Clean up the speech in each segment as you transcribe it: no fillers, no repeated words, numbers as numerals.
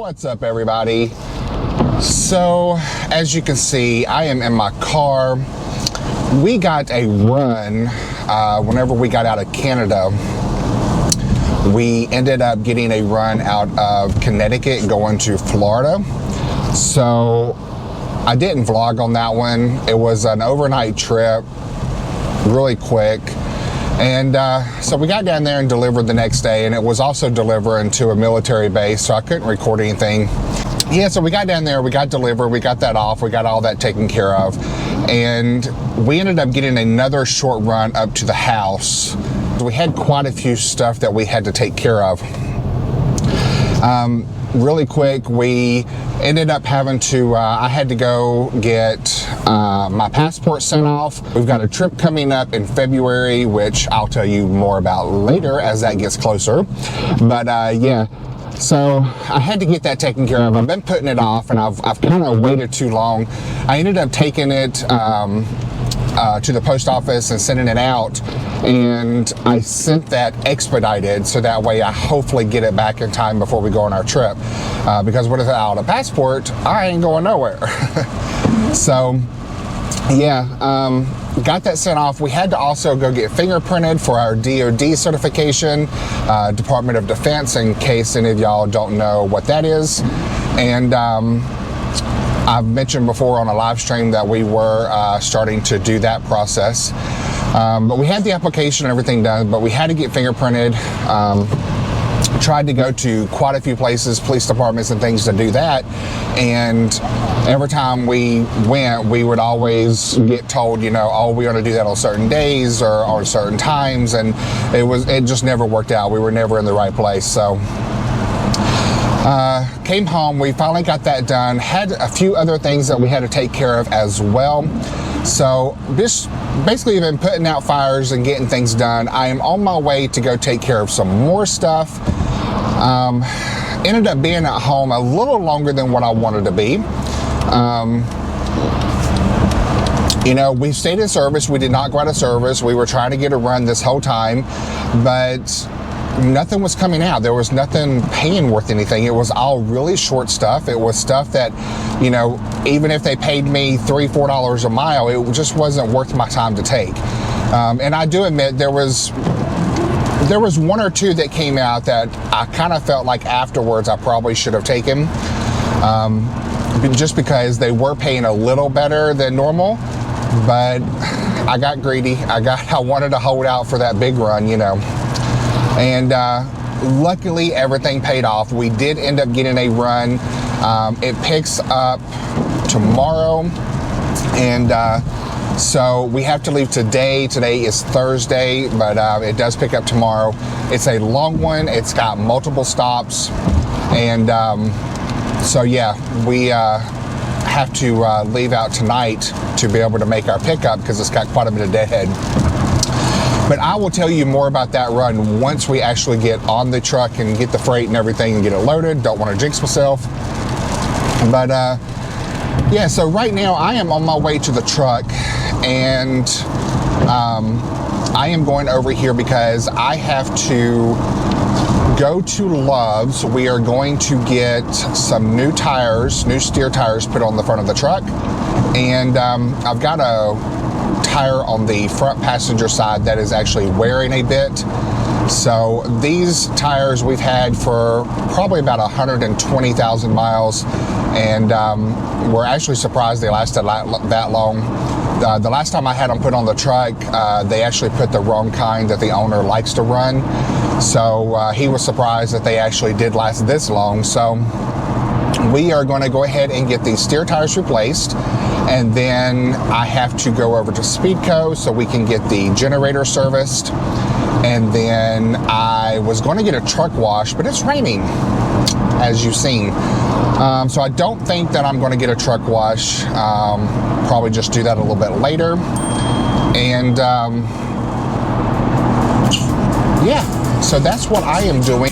What's up, everybody? So as you can see, I am in my car. We got a run whenever we got out of Canada. We ended up getting a run out of Connecticut going to Florida. So I didn't vlog on that one. It was an overnight trip, really quick. And so we got down there and delivered the next day, and it was also delivering to a military base, so I couldn't record anything. Yeah, so we got down there, we got delivered, we got that off, we got all that taken care of, and we ended up getting another short run up to the house. We had quite a few stuff that we had to take care of. Really quick, we ended up having to, I had to go get my passport sent off. We've got a trip coming up in February, which I'll tell you more about later as that gets closer. But yeah, so I had to get that taken care of. I've been putting it off, and I've kind of waited too long. I ended up taking it to the post office and sending it out, and I sent that expedited so that way I hopefully get it back in time before we go on our trip, because without a passport I ain't going nowhere. So yeah, got that sent off. We had to also go get fingerprinted for our DoD certification, Department of Defense, in case any of y'all don't know what that is. And I've mentioned before on a live stream that we were starting to do that process. But we had the application and everything done, but we had to get fingerprinted. Tried to go to quite a few places, police departments and things to do that. And every time we went, we would always get told, you know, oh, we're going to do that on certain days or on certain times. And it just never worked out. We were never in the right place. So came home, we finally got that done, had a few other things that we had to take care of as well. So just basically been putting out fires and getting things done. I am on my way to go take care of some more stuff. Ended up being at home a little longer than what I wanted to be. You know, we stayed in service, we did not go out of service. We were trying to get a run this whole time, but nothing was coming out. There was nothing paying worth anything. It was all really short stuff. It was stuff that, you know, even if they paid me $3, $4 a mile, it just wasn't worth my time to take. And I do admit there was one or two that came out that I kind of felt like afterwards I probably should have taken, just because they were paying a little better than normal. But I got greedy. I wanted to hold out for that big run, you know. And luckily everything paid off. We did end up getting a run. It picks up tomorrow, and so we have to leave today. Today is Thursday, but it does pick up tomorrow. It's a long one. It's got multiple stops, and so yeah, we have to leave out tonight to be able to make our pickup because it's got quite a bit of deadhead. But I will tell you more about that run once we actually get on the truck and get the freight and everything and get it loaded. Don't want to jinx myself. But yeah, so right now I am on my way to the truck, and I am going over here because I have to go to Love's. We are going to get some new tires, new steer tires put on the front of the truck. And I've got a tire on the front passenger side that is actually wearing a bit. So these tires we've had for probably about 120,000 miles, and we're actually surprised they lasted that long. The last time I had them put on the truck, they actually put the wrong kind that the owner likes to run. So he was surprised that they actually did last this long. So we are going to go ahead and get these steer tires replaced, and then I have to go over to Speedco so we can get the generator serviced. And then I was going to get a truck wash, but it's raining, as you've seen. So I don't think that I'm going to get a truck wash. Probably just do that a little bit later. And yeah, so that's what I am doing.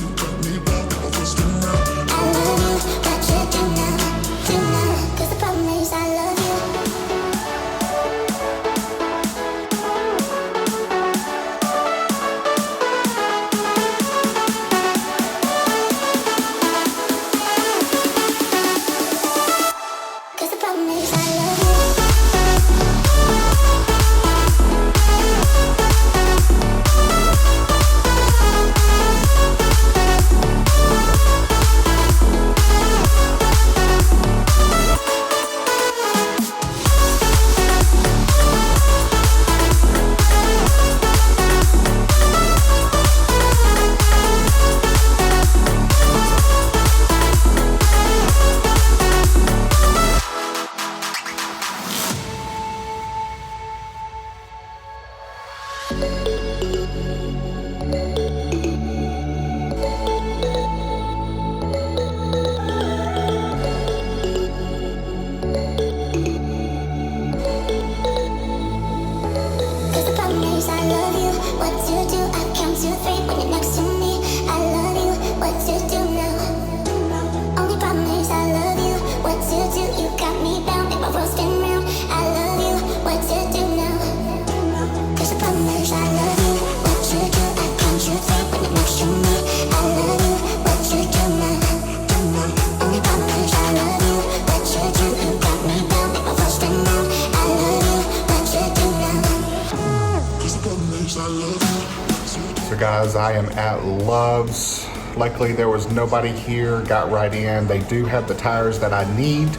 So guys, I am at Love's. Luckily there was nobody here, got right in. They do have the tires that I need.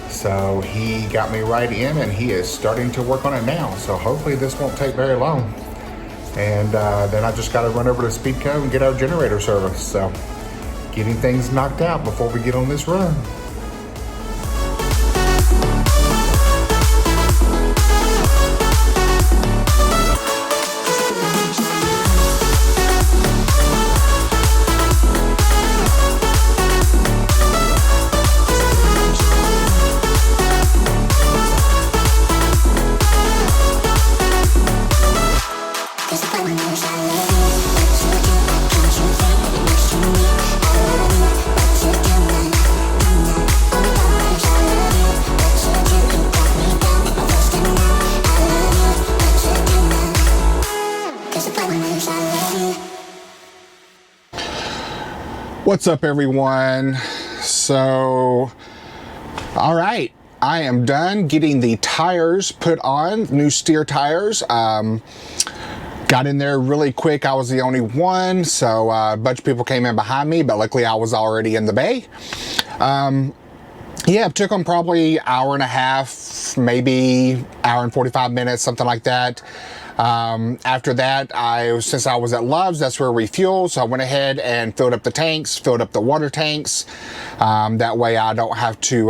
So he got me right in and he is starting to work on it now. So hopefully this won't take very long. And then I just gotta run over to Speedco and get our generator service. So getting things knocked out before we get on this run. What's up, everyone? So, all right, I am done getting the tires put on, new steer tires. Got in there really quick. I was the only one, so a bunch of people came in behind me, but luckily I was already in the bay. Yeah, it took them probably hour and a half, maybe hour and 45 minutes, something like that. After that, since I was at Love's, that's where we fuel. So I went ahead and filled up the tanks, filled up the water tanks. That way I don't have to,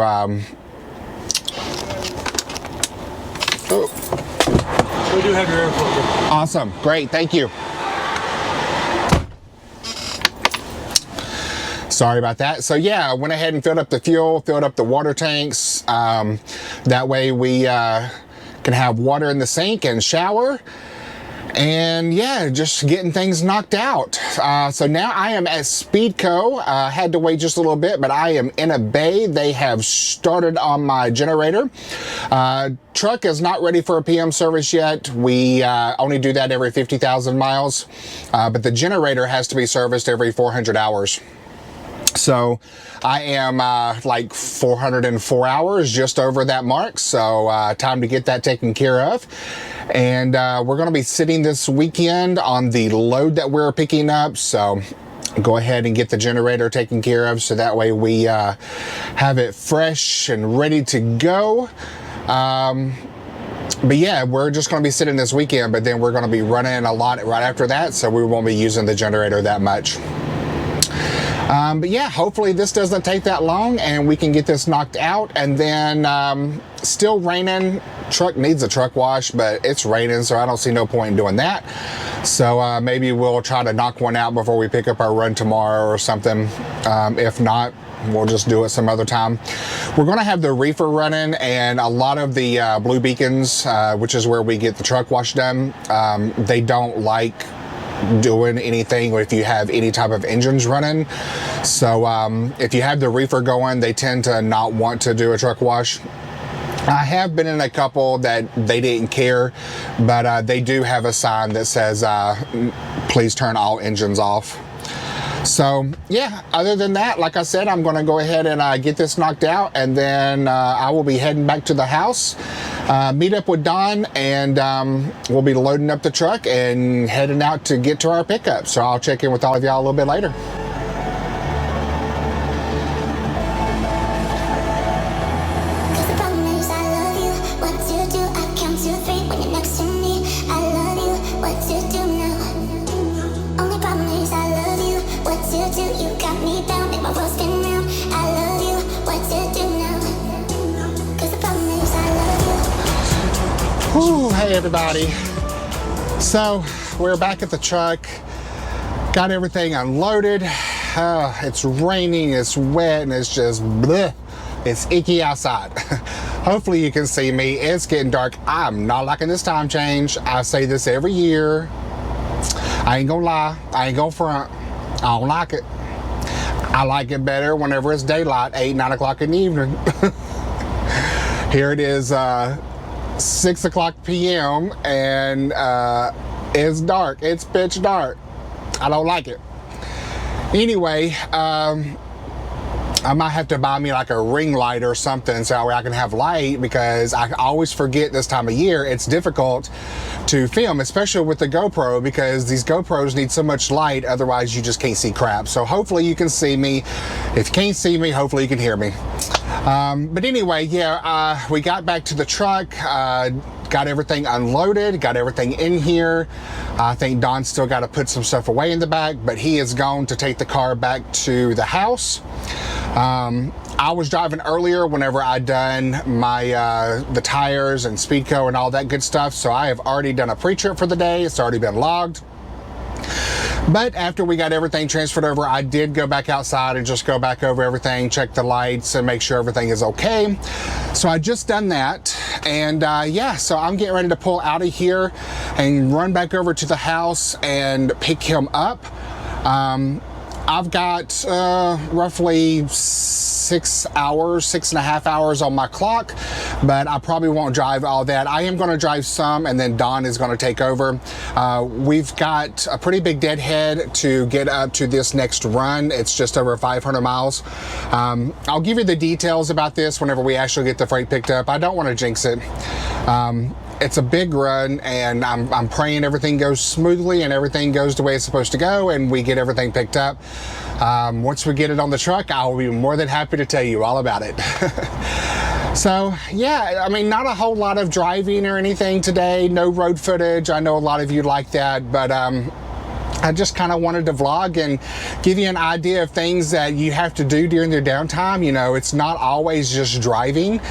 We do have your air filter. Awesome, great, thank you. Sorry about that. So yeah, I went ahead and filled up the fuel, filled up the water tanks. That way we can have water in the sink and shower. And yeah, just getting things knocked out. So now I am at Speedco. Had to wait just a little bit, but I am in a bay. They have started on my generator. Truck is not ready for a PM service yet. We only do that every 50,000 miles. But the generator has to be serviced every 400 hours. So I am like 404 hours, just over that mark. So time to get that taken care of. And we're going to be sitting this weekend on the load that we're picking up. So go ahead and get the generator taken care of. So that way we have it fresh and ready to go. But yeah, we're just going to be sitting this weekend, but then we're going to be running a lot right after that. So we won't be using the generator that much. But yeah, hopefully this doesn't take that long and we can get this knocked out. And then still raining. Truck needs a truck wash, but it's raining, so I don't see no point in doing that. So maybe we'll try to knock one out before we pick up our run tomorrow or something. If not, we'll just do it some other time. We're going to have the reefer running, and a lot of the Blue Beacons, which is where we get the truck wash done, they don't like doing anything if you have any type of engines running. So if you have the reefer going, they tend to not want to do a truck wash. I have been in a couple that they didn't care, but they do have a sign that says please turn all engines off. So yeah, other than that, like I said, I'm going to go ahead and get this knocked out, and then I will be heading back to the house, meet up with Don, and we'll be loading up the truck and heading out to get to our pickup. So I'll check in with all of y'all a little bit later. Hey everybody. So we're back at the truck, got everything unloaded. It's raining, it's wet, and it's just bleh. It's icky outside. Hopefully you can see me. It's getting dark. I'm not liking this time change. I say this every year. I ain't gonna lie, I ain't gonna front. I don't like it. I like it better whenever it's daylight, 8, 9 o'clock in the evening. Here it is, 6 o'clock p.m. and it's dark. It's pitch dark. I don't like it. Anyway, I might have to buy me like a ring light or something so I can have light, because I always forget this time of year it's difficult to film, especially with the GoPro, because these GoPros need so much light, otherwise you just can't see crap. So hopefully you can see me. If you can't see me, hopefully you can hear me. But anyway, yeah, we got back to the truck, got everything unloaded, got everything in here. I think Don's still got to put some stuff away in the back, but he is gone to take the car back to the house. I was driving earlier whenever I done my the tires and Speedco and all that good stuff, so I have already done a pre-trip for the day. It's already been logged. But after we got everything transferred over, I did go back outside and just go back over everything, check the lights and make sure everything is okay. So I just done that, and yeah, so I'm getting ready to pull out of here and run back over to the house and pick him up. I've got roughly 6.5 hours on my clock, but I probably won't drive all that. I am going to drive some, and then Don is going to take over. We've got a pretty big deadhead to get up to this next run. It's just over 500 miles. I'll give you the details about this whenever we actually get the freight picked up. I don't want to jinx it. It's a big run, and I'm praying everything goes smoothly and everything goes the way it's supposed to go, and we get everything picked up. Once we get it on the truck, I will be more than happy to tell you all about it. So yeah, I mean, not a whole lot of driving or anything today, no road footage. I know a lot of you like that, but I just kind of wanted to vlog and give you an idea of things that you have to do during your downtime. You know, it's not always just driving.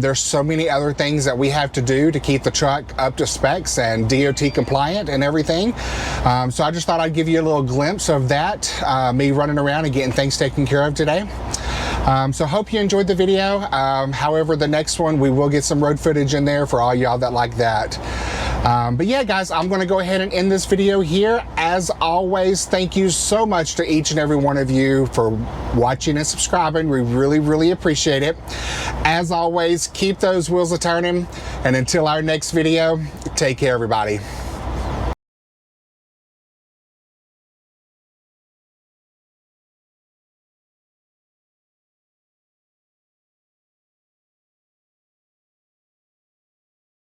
There's so many other things that we have to do to keep the truck up to specs and DOT compliant and everything. So I just thought I'd give you a little glimpse of that, me running around and getting things taken care of today. So hope you enjoyed the video. However, the next one, we will get some road footage in there for all y'all that like that. But yeah, guys, I'm going to go ahead and end this video here. As always, thank you so much to each and every one of you for watching and subscribing. We really, really appreciate it. As always, keep those wheels a turning. And until our next video, take care, everybody.